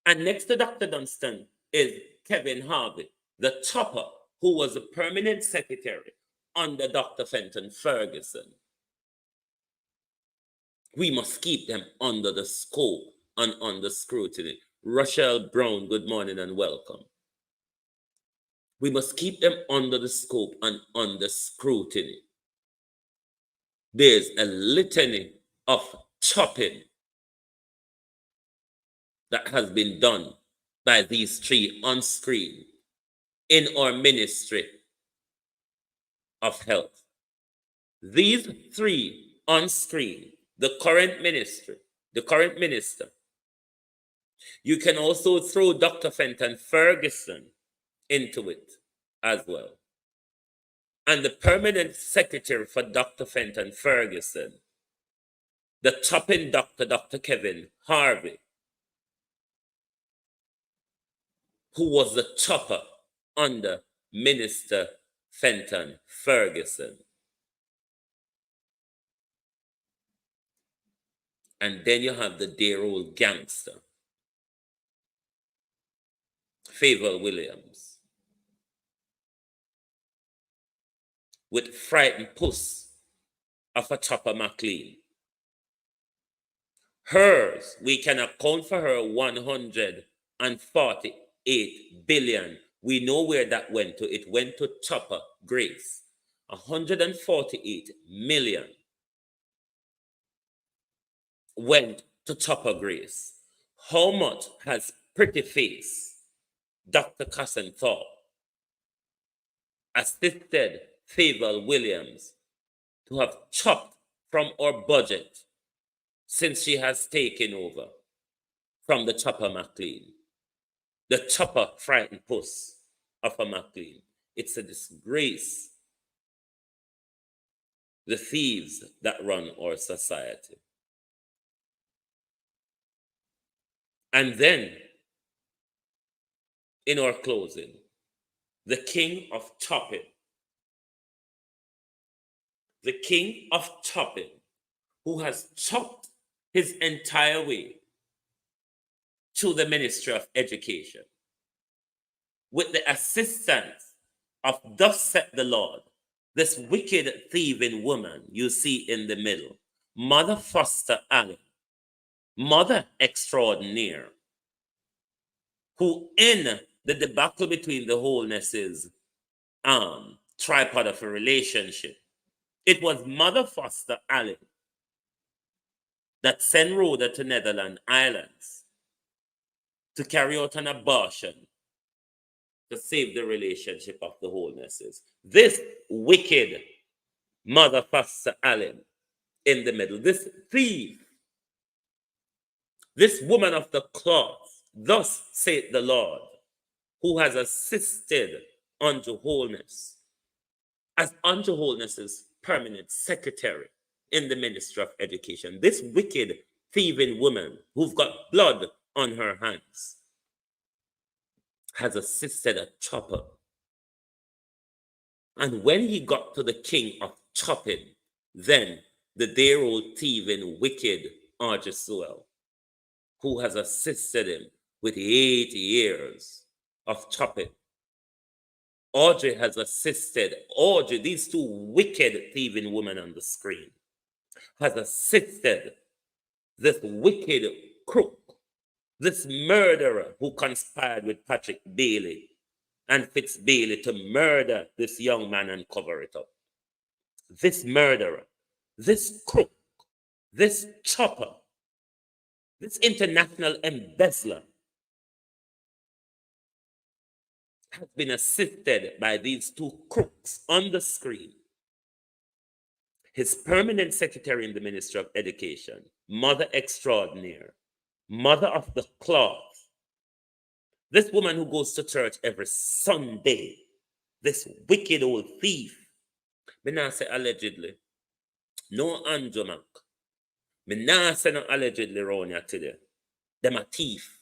And next to Dr. Dunstan is Kevin Harvey, the Chopper, who was a permanent secretary under Dr. Fenton Ferguson. We must keep them under the scope and under scrutiny. Rochelle Brown, good morning and welcome. We must keep them under the scope and under scrutiny. There's a litany of chopping that has been done by these three on screen in our Ministry of Health. These three on screen, the current minister, you can also throw Dr. Fenton Ferguson into it as well. And the permanent secretary for Dr. Fenton Ferguson, the chopping doctor, Dr. Kevin Harvey, who was the chopper under Minister Fenton Ferguson. And then you have the dear old gangster, Favor Williams, with frightened puss of a Chopper McLean. Hers, we can account for her 148 billion. We know where that went to. It went to Chopper Grace. 148 million went to Chopper Grace. How much has Pretty Face, Dr. Cassenthorpe, assisted Favor Williams to have chopped from our budget since she has taken over from the Chopper McLean? The Chopper frightened puss of a McLean. It's a disgrace. The thieves that run our society. And then, in our closing, the king of chopping. The king of chopping, who has chopped his entire way to the Ministry of Education with the assistance of Thus Saith the Lord, this wicked thieving woman you see in the middle, Mother Foster Allen, Mother Extraordinaire, who in the debacle between the Holnesses tripod of a relationship, it was Mother Foster Allen that sent Rhoda to Netherlands Islands to carry out an abortion to save the relationship of the Holnesses. This wicked Mother Foster Allen in the middle, this thief, this woman of the cloth, thus saith the Lord, who has assisted unto Holness as unto Holness's permanent secretary in the Ministry of Education. This wicked thieving woman who've got blood on her hands has assisted a chopper. And when he got to the king of chopping, then the dear old thieving wicked Archie Sewell, who has assisted him with 8 years of chopping. Audrey has assisted, these two wicked thieving women on the screen, has assisted this wicked crook, This murderer who conspired with Patrick Bailey and Fitz Bailey to murder this young man and cover it up. This murderer, this crook, this chopper, this international embezzler has been assisted by these two crooks on the screen. His permanent secretary in the Ministry of Education, mother extraordinaire, mother of the cloth, this woman who goes to church every Sunday, this wicked old thief. Me not say allegedly. No Andrew Mac. Me not say no allegedly round here today. Them a thief.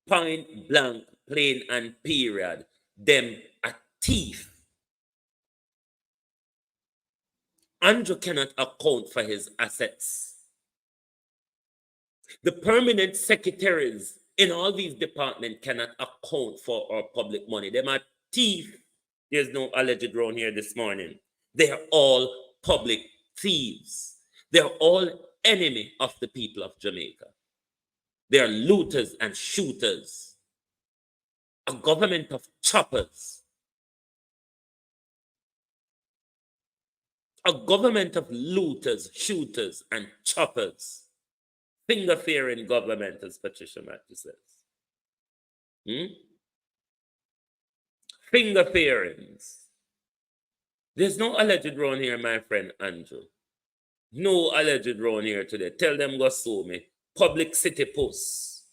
Point blank, plain and period. Them a thief. Andrew cannot account for his assets. The permanent secretaries in all these departments cannot account for our public money. Them are thief. There's no alleged round here this morning. They are all public thieves. They are all enemy of the people of Jamaica. They are looters and shooters. A government of choppers. A government of looters, shooters, and choppers. Finger-fearing government, as Patricia Matthew says. Finger-fearings. There's no alleged round here, my friend Andrew. No alleged round here today. Tell them go sue me. Public city posts.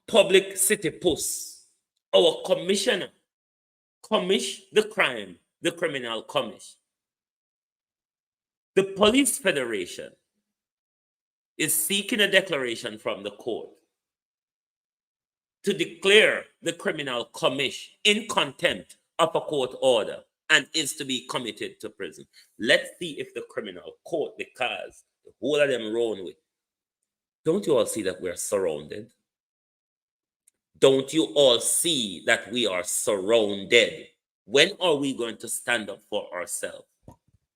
Public city posts. Our commissioner commish the crime, the criminal commish. The Police Federation is seeking a declaration from the court to declare the criminal commish in contempt of a court order and is to be committed to prison. Let's see if the criminal court, because the whole of them run with. Don't you all see that we're surrounded? Don't you all see that we are surrounded? When are we going to stand up for ourselves?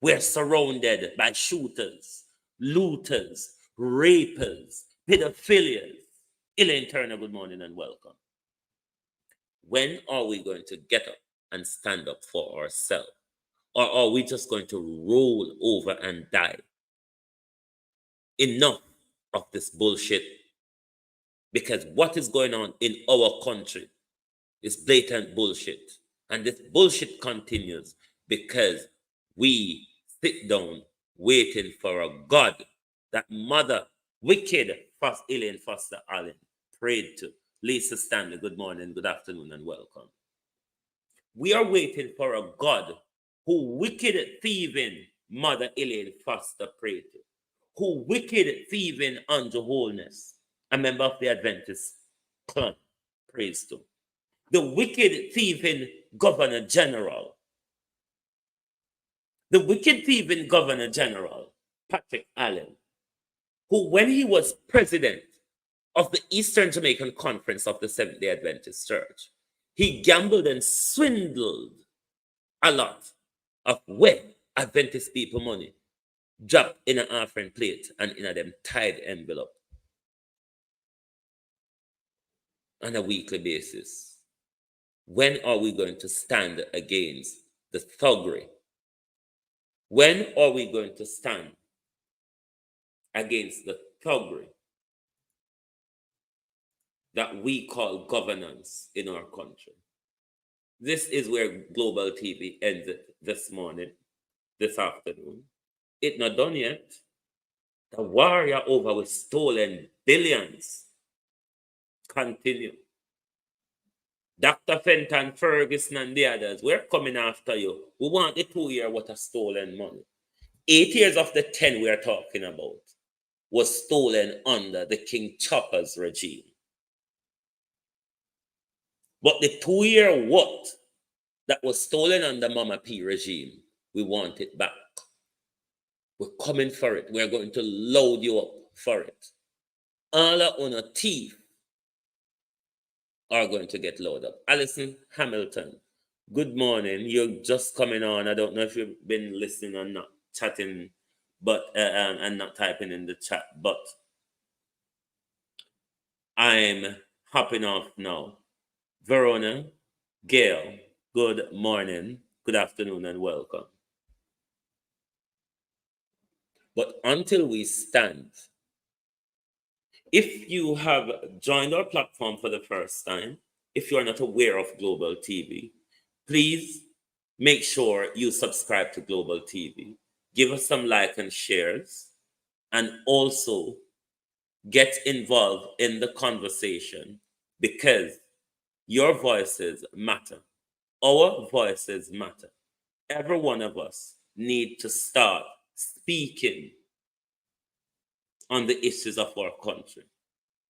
We're surrounded by shooters, looters, rapers, pedophilias. Elaine Turner, good morning and welcome. When are we going to get up and stand up for ourselves? Or are we just going to roll over and die? Enough of this bullshit. Because what is going on in our country is blatant bullshit. And this bullshit continues because we sit down waiting for a God that mother, wicked Elaine Foster Allen, prayed to. Lisa Stanley, good morning, good afternoon, and welcome. We are waiting for a God who wicked thieving mother Elaine Foster prayed to, who wicked thieving Andrew Holness, a member of the Adventist clan, prays to. The wicked thieving Governor General, the wicked thieving Governor General, Patrick Allen, who when he was president of the Eastern Jamaican Conference of the Seventh-day Adventist Church, he gambled and swindled a lot of wet Adventist people money, dropped in an offering plate and in a them tithe envelope on a weekly basis. When are we going to stand against the thuggery? When are we going to stand against the thuggery that we call governance in our country? This is where Global TV ends it this morning, this afternoon. It's not done yet. The warrior over with stolen billions continue. Dr. Fenton, Ferguson, and the others, we're coming after you. We want the 2 year worth of stolen money. 8 years of the 10 we are talking about was stolen under the King Chopper's regime. But the 2 year worth that was stolen under Mama P regime, we want it back. We're coming for it. We're going to load you up for it. All on a thief are going to get loaded up. Alison Hamilton, good morning. You're just coming on. I don't know if you've been listening or not, chatting but and not typing in the chat. But I'm hopping off now. Verona, Gail, good morning, good afternoon, and welcome. But until we stand, if you have joined our platform for the first time, if you are not aware of Global TV, please make sure you subscribe to Global TV. Give us some likes and shares, and also get involved in the conversation, because your voices matter. Our voices matter. Every one of us need to start speaking on the issues of our country.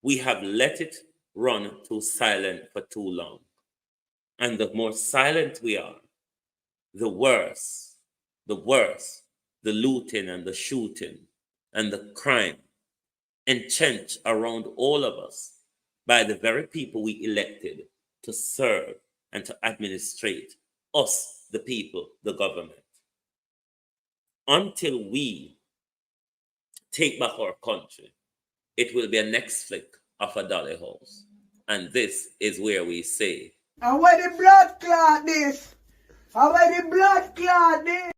We have let it run too silent for too long. And the more silent we are, the worse the looting and the shooting and the crime entrenched around all of us by the very people we elected to serve and to administrate us, the people, the government. Until we take back our country, it will be a next flick of a dolly house. And this is where we say, and where the blood clot this? And where the blood clot this?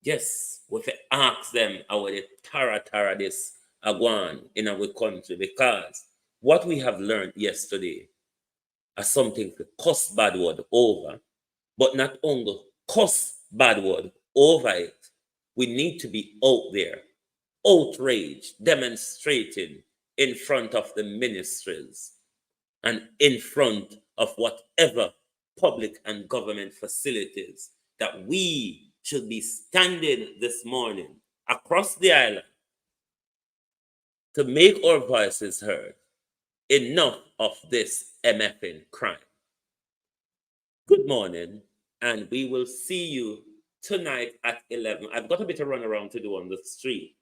yes, we have to ask them how the tara this agwan in our country, because what we have learned yesterday is something to cuss bad word over, but not only cuss bad word over it, we need to be out there, outraged, demonstrating in front of the ministries and in front of whatever public and government facilities that we should be standing this morning across the island to make our voices heard. Enough of this MFing crime. Good morning, and we will see you tonight at 11. I've got a bit of run around to do on the street.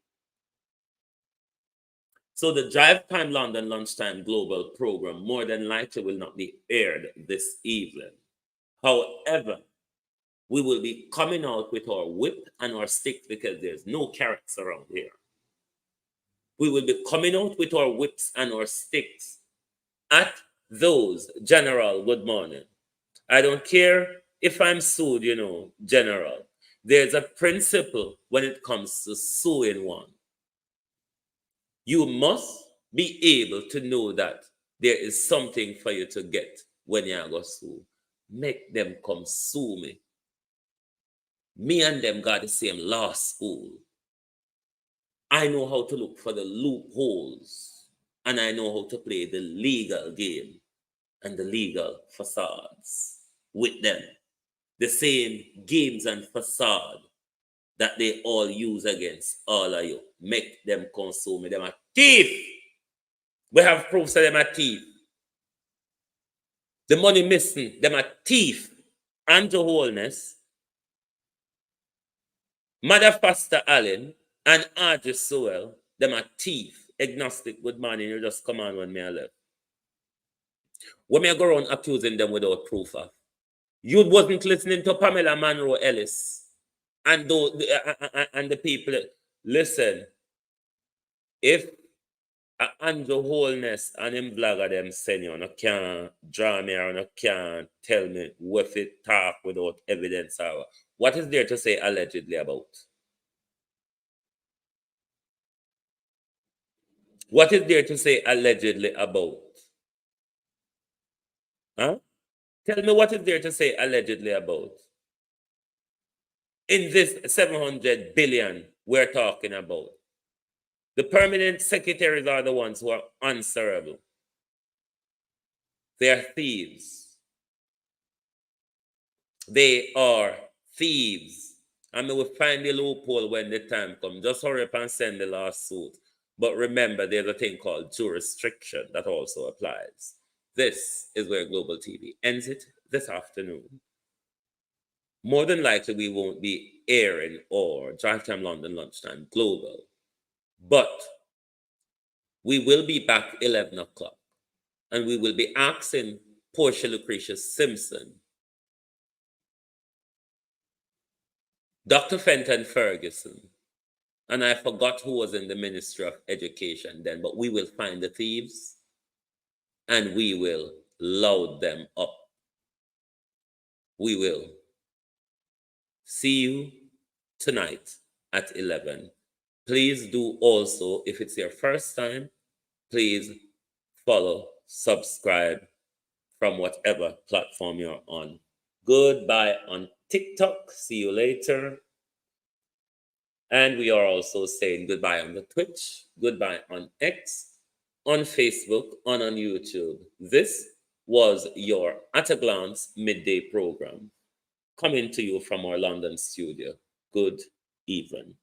So the Drive Time London Lunchtime Global program more than likely will not be aired this evening. However, we will be coming out with our whip and our stick, because there's no carrots around here. We will be coming out with our whips and our sticks at those. General, good morning. I don't care if I'm sued, General. There's a principle when it comes to suing one. You must be able to know that there is something for you to get when you go sue. Make them come sue me. Me and them got the same law school. I know how to look for the loopholes, and I know how to play the legal game and the legal facades with them. The same games and facade that they all use against all of you. Make them consume me. Them are thief. We have proofs that them are thief. The money missing, them are thief. Andrew Holness, Mother Pastor Allen, and Audrey Sewell, them are thief. Agnostic, good morning. You just come on when me I left. When me I go around accusing them without proof of. You wasn't listening to Pamela Monroe Ellis and the people. Listen, if Andrew Holness and him blogger them send you, can't draw me or no can't tell me what it talk without evidence or what is there to say allegedly about? What is there to say allegedly about? Huh? Tell me what is there to say allegedly about? In this 700 billion we're talking about. The permanent secretaries are the ones who are answerable. They are thieves. They are thieves. And we will find the loophole when the time comes. Just hurry up and send the lawsuit. But remember, there's a thing called jurisdiction that also applies. This is where Global TV ends it this afternoon. More than likely, we won't be airing or Drive Time London Lunchtime Global. But we will be back 11 o'clock. And we will be asking Portia Lucretia Simpson, Dr. Fenton Ferguson, And I forgot who was in the Ministry of Education then, but we will find the thieves and we will load them up. We will. See you tonight at 11. Please do also, if it's your first time, please follow, subscribe from whatever platform you're on. Goodbye on TikTok. See you later. And we are also saying goodbye on the Twitch, goodbye on X, on Facebook, on YouTube. This was your At a Glance midday program coming to you from our London studio. Good evening.